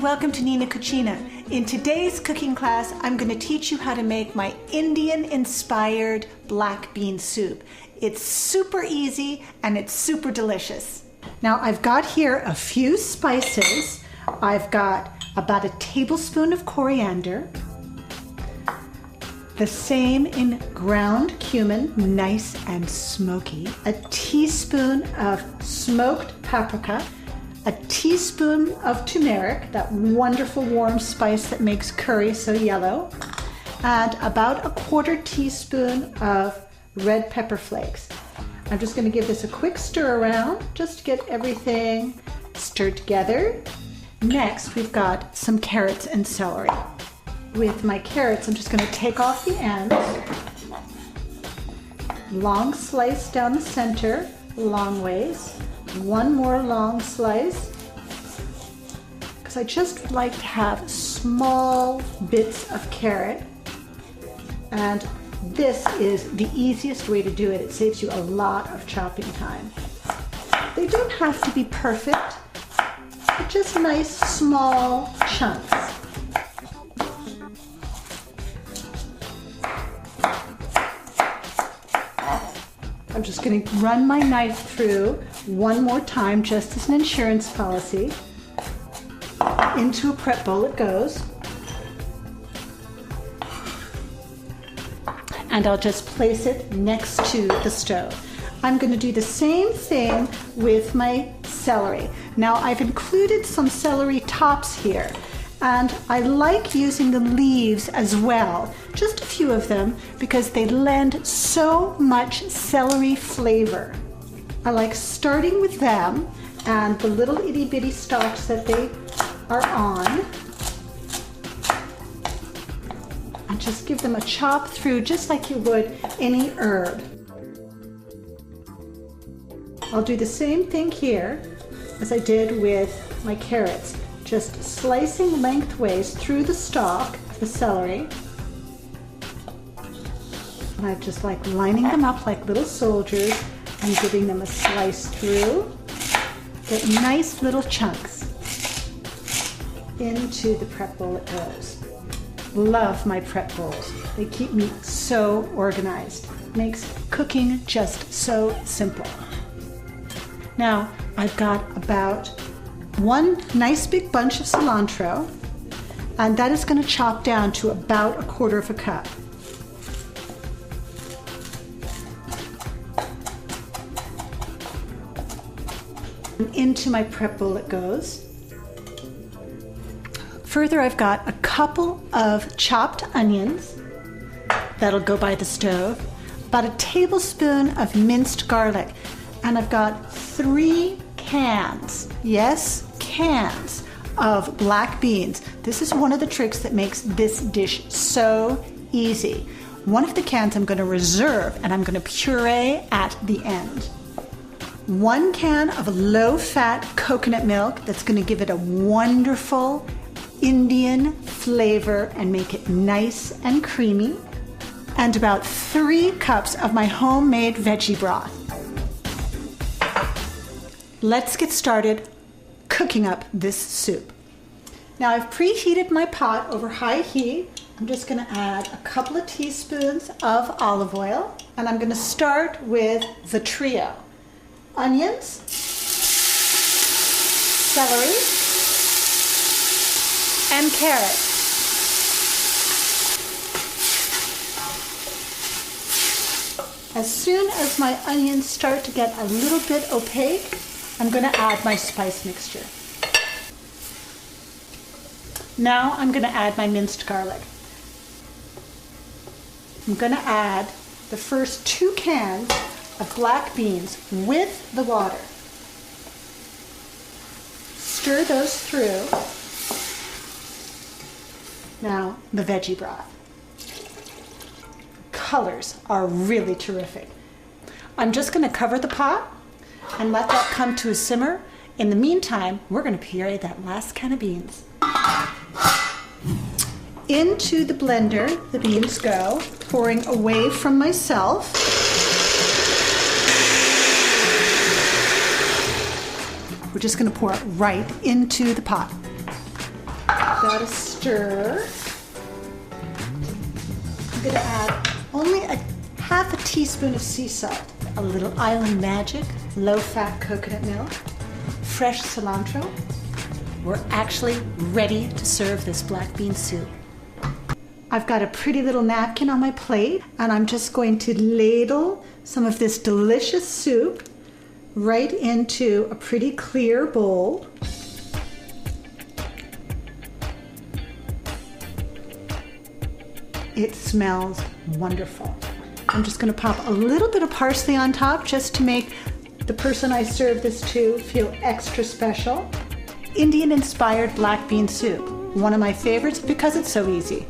welcome to Nina Cucina. In today's cooking class, I'm going to teach you how to make my Indian-inspired black bean soup. It's super easy and it's super delicious. Now I've got here a few spices. I've got about a tablespoon of coriander, the same in ground cumin, nice and smoky, a teaspoon of smoked paprika, a teaspoon of turmeric, that wonderful warm spice that makes curry so yellow, and about a quarter teaspoon of red pepper flakes. I'm just going to give this a quick stir around just to get everything stirred together. Next, we've got some carrots and celery. With my carrots, I'm just going to take off the ends, long slice down the center, long ways, one more long slice, because I just like to have small bits of carrot, and this is the easiest way to do it. It saves you a lot of chopping time. They don't have to be perfect, but just nice small chunks. I'm just going to run my knife through one more time, just as an insurance policy. Into a prep bowl it goes. And I'll just place it next to the stove. I'm going to do the same thing with my celery. Now I've included some celery tops here, and I like using the leaves as well, just a few of them, because they lend so much celery flavor. I like starting with them and the little itty bitty stalks that they are on, and just give them a chop through just like you would any herb. I'll do the same thing here as I did with my carrots, just slicing lengthways through the stalk of the celery. And I just like lining them up like little soldiers and giving them a slice through. Get nice little chunks. Into the prep bowl it goes. Love my prep bowls. They keep me so organized. Makes cooking just so simple. Now I've got about one nice big bunch of cilantro, and that is going to chop down to about a quarter of a cup. Into my prep bowl it goes. Further, I've got a couple of chopped onions that'll go by the stove, about a tablespoon of minced garlic, and I've got 3 cans, yes, cans of black beans. This is one of the tricks that makes this dish so easy. One of the cans I'm going to reserve, and I'm going to puree at the end. 1 can of low-fat coconut milk that's going to give it a wonderful Indian flavor and make it nice and creamy. And about 3 cups of my homemade veggie broth. Let's get started cooking up this soup. Now I've preheated my pot over high heat. I'm just going to add a couple of teaspoons of olive oil, and I'm going to start with the trio: onions, celery, and carrots. As soon as my onions start to get a little bit opaque, I'm going to add my spice mixture. Now I'm going to add my minced garlic. I'm going to add the first 2 cans of black beans with the water. Stir those through. Now the veggie broth. Colors are really terrific. I'm just going to cover the pot and let that come to a simmer. In the meantime, we're going to puree that last can of beans. Into the blender the beans go, pouring away from myself. We're just going to pour it right into the pot. Got to stir. I'm going to add only a half a teaspoon of sea salt, a little Island Magic, low-fat coconut milk, fresh cilantro. We're actually ready to serve this black bean soup. I've got a pretty little napkin on my plate, and I'm just going to ladle some of this delicious soup right into a pretty clear bowl. It smells wonderful. I'm just going to pop a little bit of parsley on top just to make the person I serve this to feel extra special. Indian-inspired black bean soup, one of my favorites because it's so easy.